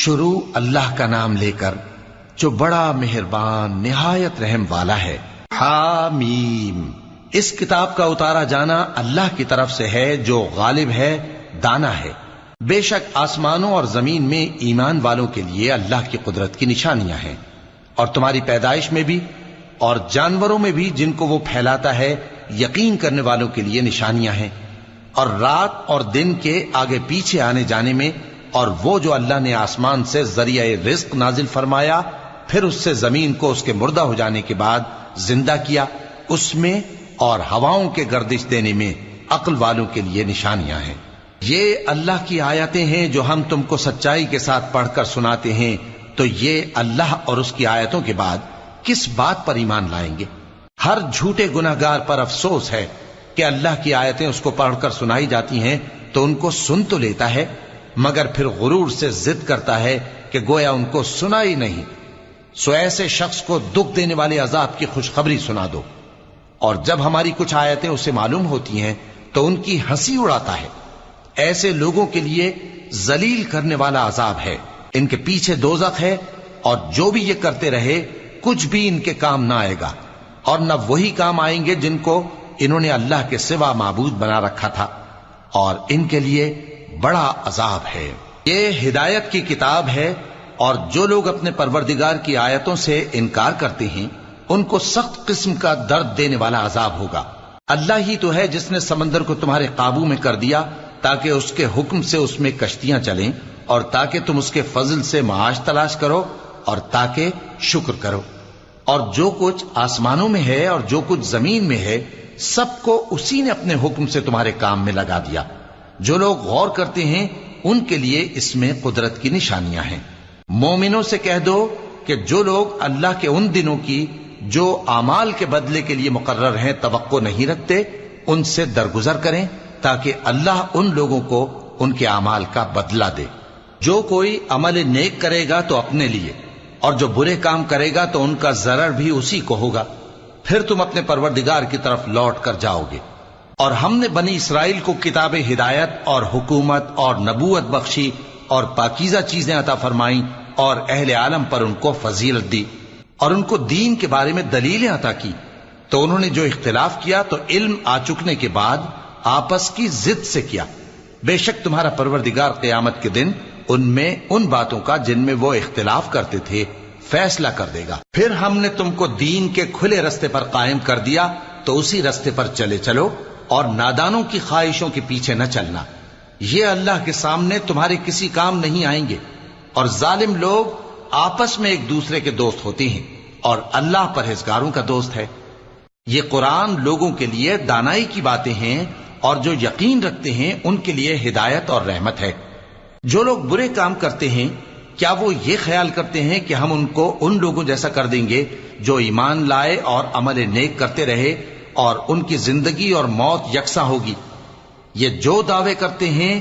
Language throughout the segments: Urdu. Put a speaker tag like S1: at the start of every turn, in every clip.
S1: شروع اللہ کا نام لے کر جو بڑا مہربان نہایت رحم والا ہے۔ حامیم، اس کتاب کا اتارا جانا اللہ کی طرف سے ہے جو غالب ہے، دانا ہے۔ بے شک آسمانوں اور زمین میں ایمان والوں کے لیے اللہ کی قدرت کی نشانیاں ہیں، اور تمہاری پیدائش میں بھی اور جانوروں میں بھی جن کو وہ پھیلاتا ہے یقین کرنے والوں کے لیے نشانیاں ہیں، اور رات اور دن کے آگے پیچھے آنے جانے میں، اور وہ جو اللہ نے آسمان سے ذریعہ رزق نازل فرمایا پھر اس سے زمین کو اس کے مردہ ہو جانے کے بعد زندہ کیا، اس میں اور ہواؤں کے گردش دینے میں عقل والوں کے لیے نشانیاں ہیں۔ یہ اللہ کی آیتیں ہیں جو ہم تم کو سچائی کے ساتھ پڑھ کر سناتے ہیں، تو یہ اللہ اور اس کی آیتوں کے بعد کس بات پر ایمان لائیں گے؟ ہر جھوٹے گناہگار پر افسوس ہے کہ اللہ کی آیتیں اس کو پڑھ کر سنائی جاتی ہیں تو ان کو سن تو لیتا ہے، مگر پھر غرور سے ضد کرتا ہے کہ گویا ان کو سنا ہی نہیں۔ سو ایسے شخص کو دکھ دینے والے عذاب کی خوشخبری سنا دو، اور جب ہماری کچھ آیتیں اسے معلوم ہوتی ہیں تو ان کی ہنسی اڑاتا ہے۔ ایسے لوگوں کے لیے ذلیل کرنے والا عذاب ہے، ان کے پیچھے دوزخ ہے، اور جو بھی یہ کرتے رہے کچھ بھی ان کے کام نہ آئے گا، اور نہ وہی کام آئیں گے جن کو انہوں نے اللہ کے سوا معبود بنا رکھا تھا، اور ان کے لیے بڑا عذاب ہے۔ یہ ہدایت کی کتاب ہے، اور جو لوگ اپنے پروردگار کی آیتوں سے انکار کرتے ہیں ان کو سخت قسم کا درد دینے والا عذاب ہوگا۔ اللہ ہی تو ہے جس نے سمندر کو تمہارے قابو میں کر دیا تاکہ اس کے حکم سے اس میں کشتیاں چلیں، اور تاکہ تم اس کے فضل سے معاش تلاش کرو، اور تاکہ شکر کرو۔ اور جو کچھ آسمانوں میں ہے اور جو کچھ زمین میں ہے سب کو اسی نے اپنے حکم سے تمہارے کام میں لگا دیا۔ جو لوگ غور کرتے ہیں ان کے لیے اس میں قدرت کی نشانیاں ہیں۔ مومنوں سے کہہ دو کہ جو لوگ اللہ کے ان دنوں کی جو اعمال کے بدلے کے لیے مقرر ہیں توقع نہیں رکھتے، ان سے درگزر کریں تاکہ اللہ ان لوگوں کو ان کے اعمال کا بدلہ دے۔ جو کوئی عمل نیک کرے گا تو اپنے لیے، اور جو برے کام کرے گا تو ان کا ضرر بھی اسی کو ہوگا، پھر تم اپنے پروردگار کی طرف لوٹ کر جاؤ گے۔ اور ہم نے بنی اسرائیل کو کتاب ہدایت اور حکومت اور نبوت بخشی اور پاکیزہ چیزیں عطا فرمائیں، اور اہل عالم پر ان کو فضیلت دی، اور ان کو دین کے بارے میں دلیلیں عطا کی، تو انہوں نے جو اختلاف کیا تو علم آ چکنے کے بعد آپس کی ضد سے کیا۔ بے شک تمہارا پروردگار قیامت کے دن ان میں ان باتوں کا جن میں وہ اختلاف کرتے تھے فیصلہ کر دے گا۔ پھر ہم نے تم کو دین کے کھلے رستے پر قائم کر دیا، تو اسی رستے پر چلے چلو، اور نادانوں کی خواہشوں کے پیچھے نہ چلنا، یہ اللہ کے سامنے تمہارے کسی کام نہیں آئیں گے۔ اور ظالم لوگ آپس میں ایک دوسرے کے دوست ہوتے ہیں، اور اللہ پرہیزگاروں کا دوست ہے۔ یہ قرآن لوگوں کے لیے دانائی کی باتیں ہیں، اور جو یقین رکھتے ہیں ان کے لیے ہدایت اور رحمت ہے۔ جو لوگ برے کام کرتے ہیں کیا وہ یہ خیال کرتے ہیں کہ ہم ان کو ان لوگوں جیسا کر دیں گے جو ایمان لائے اور عمل نیک کرتے رہے، اور ان کی زندگی اور موت یکساں ہوگی؟ یہ جو دعوے کرتے ہیں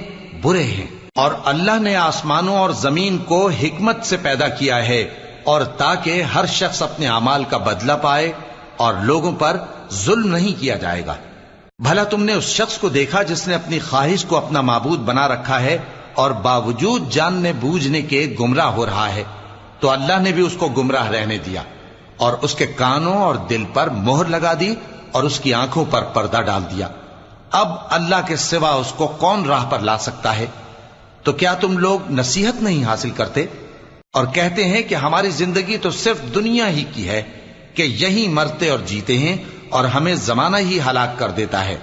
S1: برے ہیں۔ اور اللہ نے آسمانوں اور زمین کو حکمت سے پیدا کیا ہے، اور تاکہ ہر شخص اپنے اعمال کا بدلہ پائے، اور لوگوں پر ظلم نہیں کیا جائے گا۔ بھلا تم نے اس شخص کو دیکھا جس نے اپنی خواہش کو اپنا معبود بنا رکھا ہے اور باوجود جاننے بوجھنے کے گمراہ ہو رہا ہے؟ تو اللہ نے بھی اس کو گمراہ رہنے دیا، اور اس کے کانوں اور دل پر مہر لگا دی، اور اس کی آنکھوں پر پردہ ڈال دیا۔ اب اللہ کے سوا اس کو کون راہ پر لا سکتا ہے؟ تو کیا تم لوگ نصیحت نہیں حاصل کرتے اور کہتے ہیں کہ ہماری زندگی تو صرف دنیا ہی کی ہے، کہ یہی مرتے اور جیتے ہیں، اور ہمیں زمانہ ہی ہلاک کر دیتا ہے،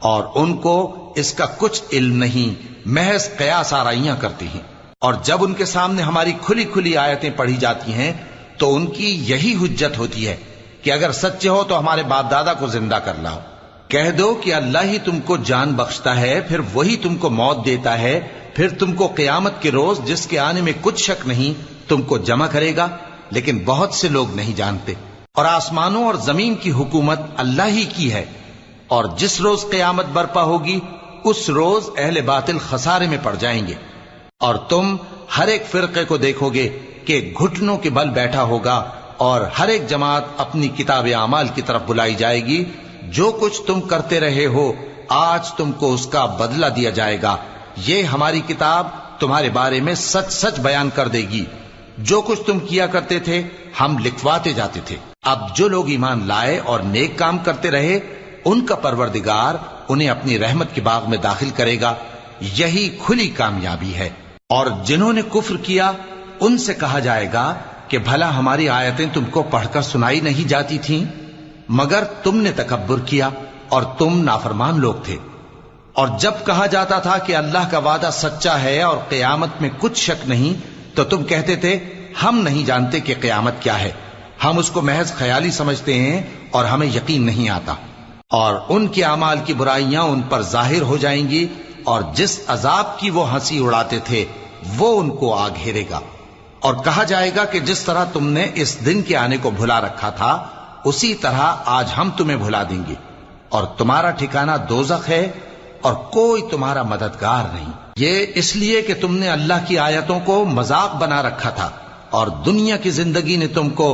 S1: اور ان کو اس کا کچھ علم نہیں، محض قیاس آرائیاں کرتے ہیں۔ اور جب ان کے سامنے ہماری کھلی کھلی آیتیں پڑھی جاتی ہیں تو ان کی یہی حجت ہوتی ہے کہ اگر سچے ہو تو ہمارے باپ دادا کو زندہ کر لاؤ۔ کہہ دو کہ اللہ ہی تم کو جان بخشتا ہے، پھر وہی تم کو موت دیتا ہے، پھر تم کو قیامت کے روز جس کے آنے میں کچھ شک نہیں تم کو جمع کرے گا، لیکن بہت سے لوگ نہیں جانتے۔ اور آسمانوں اور زمین کی حکومت اللہ ہی کی ہے، اور جس روز قیامت برپا ہوگی اس روز اہل باطل خسارے میں پڑ جائیں گے۔ اور تم ہر ایک فرقے کو دیکھو گے کہ گھٹنوں کے بل بیٹھا ہوگا، اور ہر ایک جماعت اپنی کتاب اعمال کی طرف بلائی جائے گی۔ جو کچھ تم کرتے رہے ہو آج تم کو اس کا بدلہ دیا جائے گا، یہ ہماری کتاب تمہارے بارے میں سچ سچ بیان کر دے گی۔ جو کچھ تم کیا کرتے تھے ہم لکھواتے جاتے تھے۔ اب جو لوگ ایمان لائے اور نیک کام کرتے رہے ان کا پروردگار انہیں اپنی رحمت کے باغ میں داخل کرے گا، یہی کھلی کامیابی ہے۔ اور جنہوں نے کفر کیا ان سے کہا جائے گا کہ بھلا ہماری آیتیں تم کو پڑھ کر سنائی نہیں جاتی تھیں، مگر تم نے تکبر کیا اور تم نافرمان لوگ تھے۔ اور جب کہا جاتا تھا کہ اللہ کا وعدہ سچا ہے اور قیامت میں کچھ شک نہیں، تو تم کہتے تھے ہم نہیں جانتے کہ قیامت کیا ہے، ہم اس کو محض خیالی سمجھتے ہیں اور ہمیں یقین نہیں آتا۔ اور ان کے اعمال کی برائیاں ان پر ظاہر ہو جائیں گی، اور جس عذاب کی وہ ہنسی اڑاتے تھے وہ ان کو آ گھیرے گا۔ اور کہا جائے گا کہ جس طرح تم نے اس دن کے آنے کو بھلا رکھا تھا اسی طرح آج ہم تمہیں بھلا دیں گے، اور تمہارا ٹھکانہ دوزخ ہے اور کوئی تمہارا مددگار نہیں۔ یہ اس لیے کہ تم نے اللہ کی آیتوں کو مذاق بنا رکھا تھا اور دنیا کی زندگی نے تم کو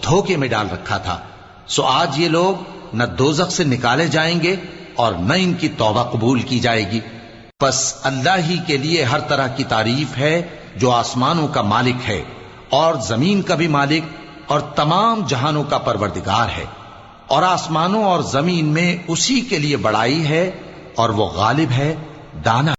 S1: دھوکے میں ڈال رکھا تھا، سو آج یہ لوگ نہ دوزخ سے نکالے جائیں گے اور نہ ان کی توبہ قبول کی جائے گی۔ پس اللہ ہی کے لیے ہر طرح کی تعریف ہے جو آسمانوں کا مالک ہے اور زمین کا بھی مالک اور تمام جہانوں کا پروردگار ہے، اور آسمانوں اور زمین میں اسی کے لیے بڑائی ہے اور وہ غالب ہے، دانا